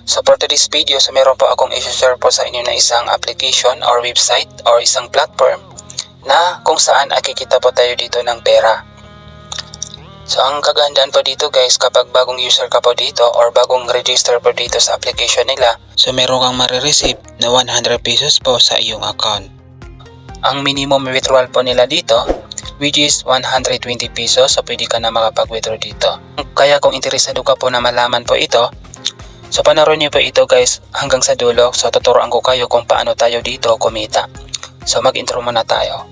So for today's video, so meron po akong i-share po sa inyo na isang application or website or isang platform na kung saan akikita po tayo dito ng pera. So ang kagandahan po dito guys, kapag bagong user ka po dito or bagong register po dito sa application nila, so meron kang marireceive na 100 pesos po sa iyong account. Ang minimum withdrawal po nila dito, which is 120 pesos, so pwede ka na makapag-withdraw dito. Kaya kung interesado ka po na malaman po ito, so panoorin niyo po ito guys hanggang sa dulo. So tuturuan ko kayo kung paano tayo dito kumita. So mag-intro muna tayo.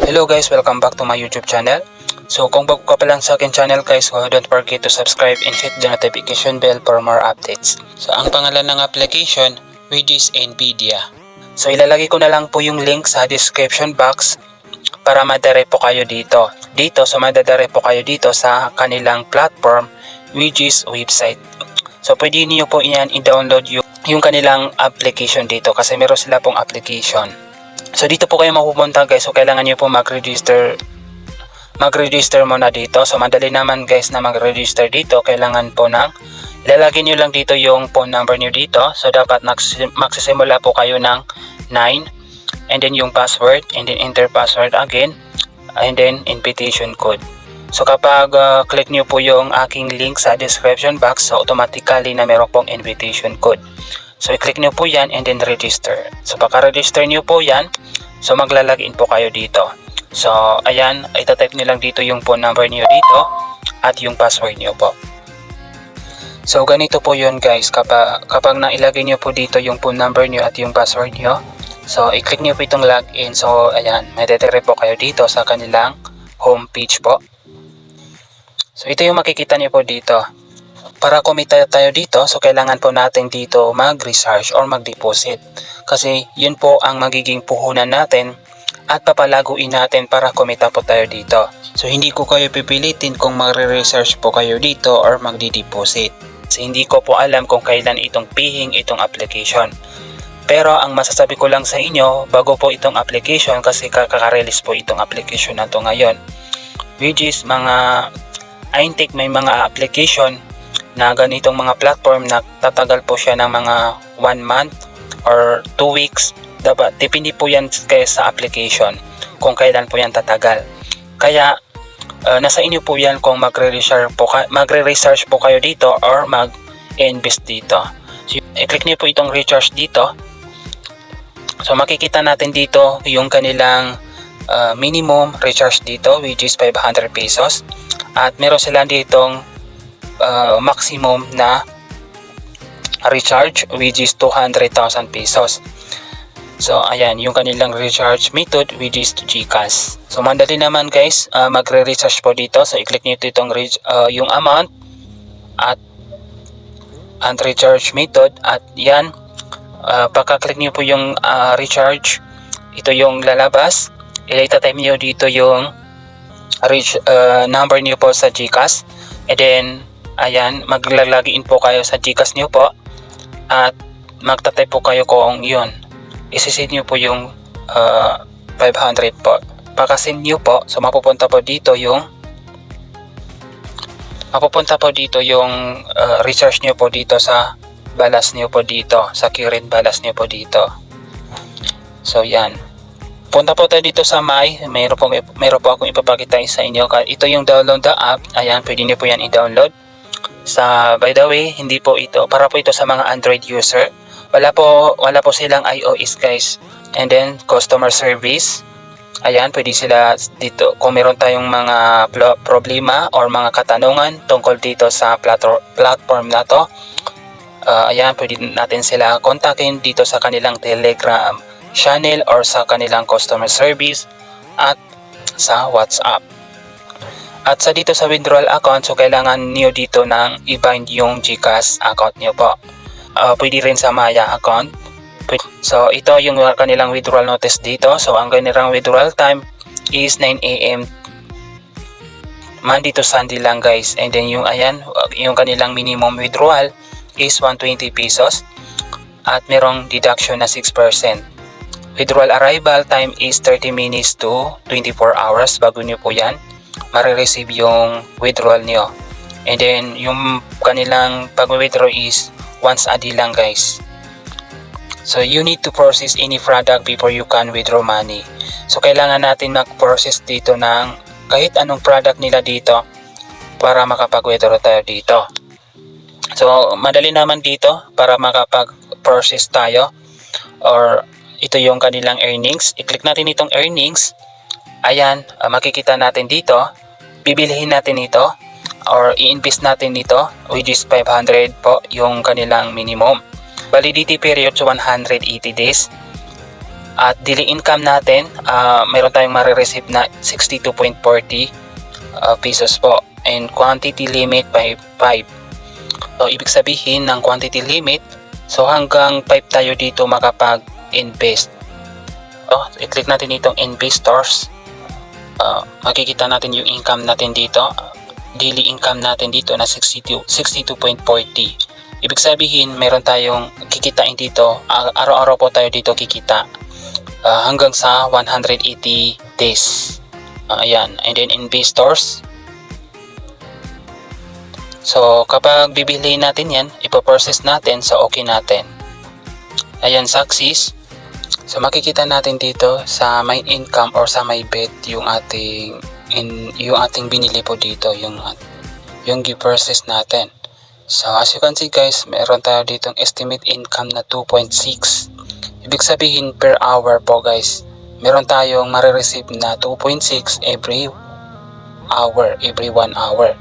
Hello guys, welcome back to my YouTube channel. So kung bago ka pa lang sa akin channel guys, so don't forget to subscribe and hit the notification bell for more updates. So ang pangalan ng application, which is Nvidia. So ilalagay ko na lang po yung link sa description box para madire po kayo dito. So madadire po kayo dito sa kanilang platform, which is website. So pwede niyo po yan i-download yung kanilang application dito kasi meron sila pong application. So dito po kayo mapupunta guys, so kailangan niyo po mag-register muna dito. So madali naman guys na mag-register dito. Kailangan po ilalagay niyo lang dito yung phone number niyo dito. So dapat magsisimula po kayo ng 9 and then yung password and then enter password again and then invitation code. So kapag click niyo po yung aking link sa description box, so automatically na meron pong invitation code. So i-click niyo po yan and then register. So pagka-register niyo po yan, so maglalagin po kayo dito. So ayan, itatype niyo lang dito yung phone number niyo dito at yung password niyo po. So ganito po yun guys, kapag nailagay niyo po dito yung phone number niyo at yung password niyo, so i-click niyo po itong login. So ayan, madidire po kayo dito sa kanilang homepage po. So ito yung makikita niyo po dito. Para kumita tayo dito, so kailangan po natin dito mag-research or mag-deposit. Kasi yun po ang magiging puhunan natin at papalaguin natin para kumita po tayo dito. So hindi ko kayo pipilitin kung magre-research po kayo dito or magdi-deposit. Kasi hindi ko po alam kung kailan itong pihing itong application. Pero ang masasabi ko lang sa inyo, bago po itong application kasi kaka-release po itong application na to ngayon. Which is I think may mga application na ganitong mga platform na tatagal po siya ng mga 1 month or 2 weeks. Depende po yan sa application kung kailan po yan tatagal. Kaya nasa inyo po yan kung magre-research po kayo dito or mag-invest dito. So i-click niyo po itong recharge dito. So makikita natin dito yung kanilang minimum recharge dito, which is 500 pesos. At meron sila ditong maximum na recharge, which is 200,000 pesos. So ayan yung kanilang recharge method, which is GCash. So mandali naman guys, magre-recharge po dito. So i-click niyo itong yung amount at recharge method at yan, pagka-click niyo po yung recharge, ito yung lalabas. Ita-type niyo dito yung number niyo po sa GCash and then ayan, maglalagin po kayo sa GCash niyo po at magta-type po kayo kung yun. Isi-send niyo po yung 500 po. Pagka-send niyo po, so mapupunta po dito yung recharge niyo po dito sa balance niyo po dito, sa current balance niyo po dito. So yan. Punta po tayo dito sa mayroon po akong ipapakita sa inyo. Ito yung download the app. Ayan, pwede niyo po yan i-download. By the way, hindi po ito, para po ito sa mga Android user. Wala po silang iOS guys. And then customer service. Ayan, pwede sila dito kung meron tayong mga problema or mga katanungan tungkol dito sa platform na to. Ayan, pwede natin sila kontakin dito sa kanilang Telegram channel or sa kanilang customer service at sa WhatsApp. At sa dito sa withdrawal account, so kailangan niyo dito ng i-bind yung GCash account niyo po. Pwede rin sa Maya account. So ito yung kanilang withdrawal notice dito. So ang kanilang withdrawal time is 9 AM Monday to Sunday lang guys. And then yung kanilang minimum withdrawal is 120 pesos at merong deduction na 6%. withdrawal arrival time is 30 minutes to 24 hours bago nyo po yan marireceive yung withdrawal nyo. And then yung kanilang pag-withdraw is once a day lang guys. So you need to process any product before you can withdraw money. So kailangan natin mag-process dito ng kahit anong product nila dito para makapag-withdraw tayo dito. So madali naman dito para makapag-process tayo, or ito yung kanilang earnings. I-click natin itong earnings. Ayan, makikita natin dito. Bibilihin natin ito or i-invest natin dito, which is 500 po yung kanilang minimum. Validity period 180 days. At daily income natin, meron tayong marireceive na 62.40 pesos po. And quantity limit by 5. So ibig sabihin ng quantity limit, so hanggang 5 tayo dito makapag-invest. So i-click natin itong investors. Makikita natin yung income natin dito. Daily income natin dito na 62.40. Ibig sabihin meron tayong kikitain dito, araw-araw po tayo dito kikita hanggang sa 180 days. Ayan, and then investors. So kapag bibili natin yan, ipoprocess natin, so okay natin. Ayan, success. So makikita natin dito sa my income or sa my bet yung ating binili po dito, yung gi-process natin. So as you can see guys, meron tayo ditong estimate income na 2.6. Ibig sabihin per hour po guys, meron tayong marireceive na 2.6 every hour, every 1 hour.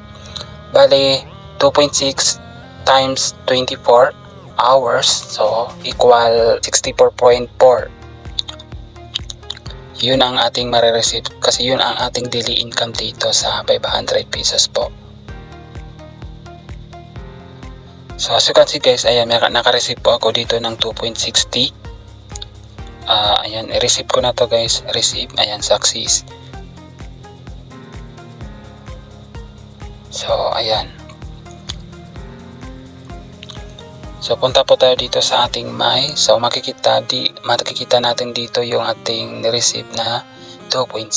Bale 2.6 times 24 hours, so equal 64.4. Yun ang ating marireceive kasi yun ang ating daily income dito sa 500 pesos po. So as you can see guys, ayan, naka-receive po ako dito ng 2.60. Ayan, i-receive ko na to guys, receive, ayan, success. So ayan. So punta po tayo dito sa ating my. So makikita natin dito yung ating receive na 2.6.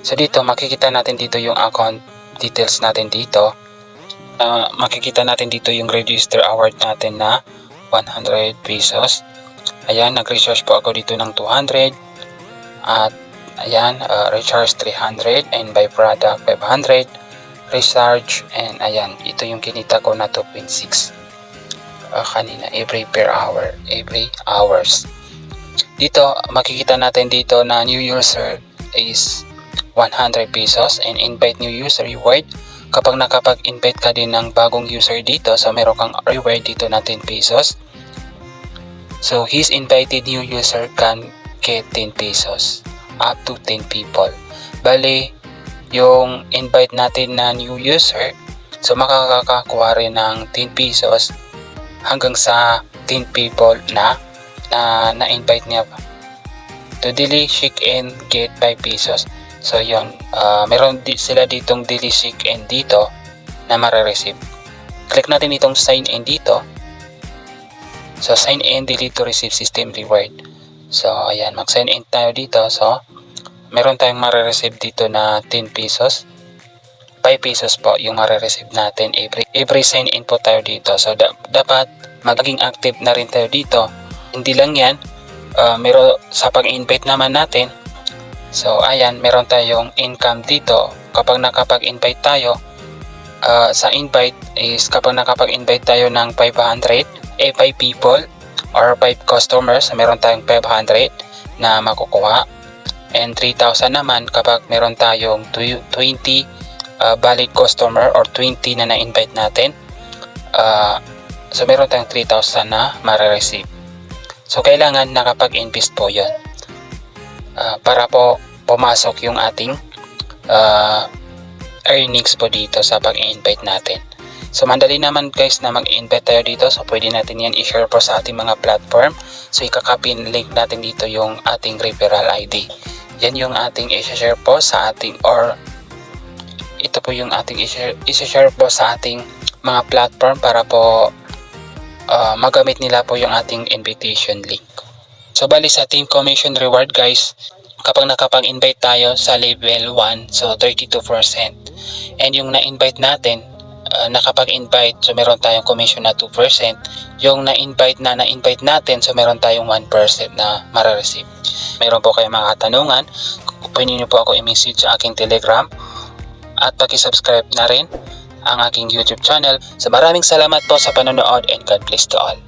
So dito makikita natin dito yung account details natin dito. Makikita natin dito yung register award natin na 100 pesos. Ayan, nag-recharge po ako dito ng 200. At ayan, recharge 300 and buy product 500. Recharge, and ayan, ito yung kinita ko na 2.6. Kanina, every per hour, every hours. Dito makikita natin dito na new user is 100 pesos and invite new user reward. Kapag nakapag-invite ka din ng bagong user dito, so meron kang reward dito na 10 pesos. So his invited new user can get 10 pesos up to 10 people. Bale yung invite natin na new user, so makakakuha rin ng 10 pesos hanggang sa 10 people na invite niya to daily shake and get 5 pesos. So yun, meron sila ditong daily shake and dito na marireceive. Click natin itong sign in dito. So sign in daily to receive system reward. So ayan, mag sign in tayo dito. So meron tayong marireceive dito na 10 pesos. 5 pesos po yung marireceive natin every sign in po tayo dito. So dapat maging active na rin tayo dito. Hindi lang yan, meron sa pag-invite naman natin. So ayan, meron tayong income dito kapag nakapag-invite tayo. Sa invite is kapag nakapag-invite tayo ng 500, 5 people or 5 customers, meron tayong 500 na makukuha. And 3,000 naman kapag meron tayong 20 valid customer or 20 na na-invite natin. So meron tayong 3,000 na marireceive. So kailangan nakapag-invest po yun para po pumasok yung ating earnings po dito sa pag-invite natin. So mandali naman guys na mag-invite tayo dito. So pwede natin yan i-share po sa ating mga platform. So ikakopy link natin dito yung ating referral ID. Yan yung ating i-share po sa ating, or ito po yung ating i-share po sa ating mga platform para po magamit nila po yung ating invitation link. So bali sa team commission reward guys, kapag nakapag-invite tayo sa level 1, so 32%. And yung na-invite natin, nakapag-invite, so meron tayong commission na 2%. Yung na-invite natin, so meron tayong 1% na mare-receive. Meron po kayong mga katanungan, pwede nyo po ako i-message sa aking Telegram at paki-subscribe na rin ang aking YouTube channel. So maraming salamat po sa panonood and God bless to all.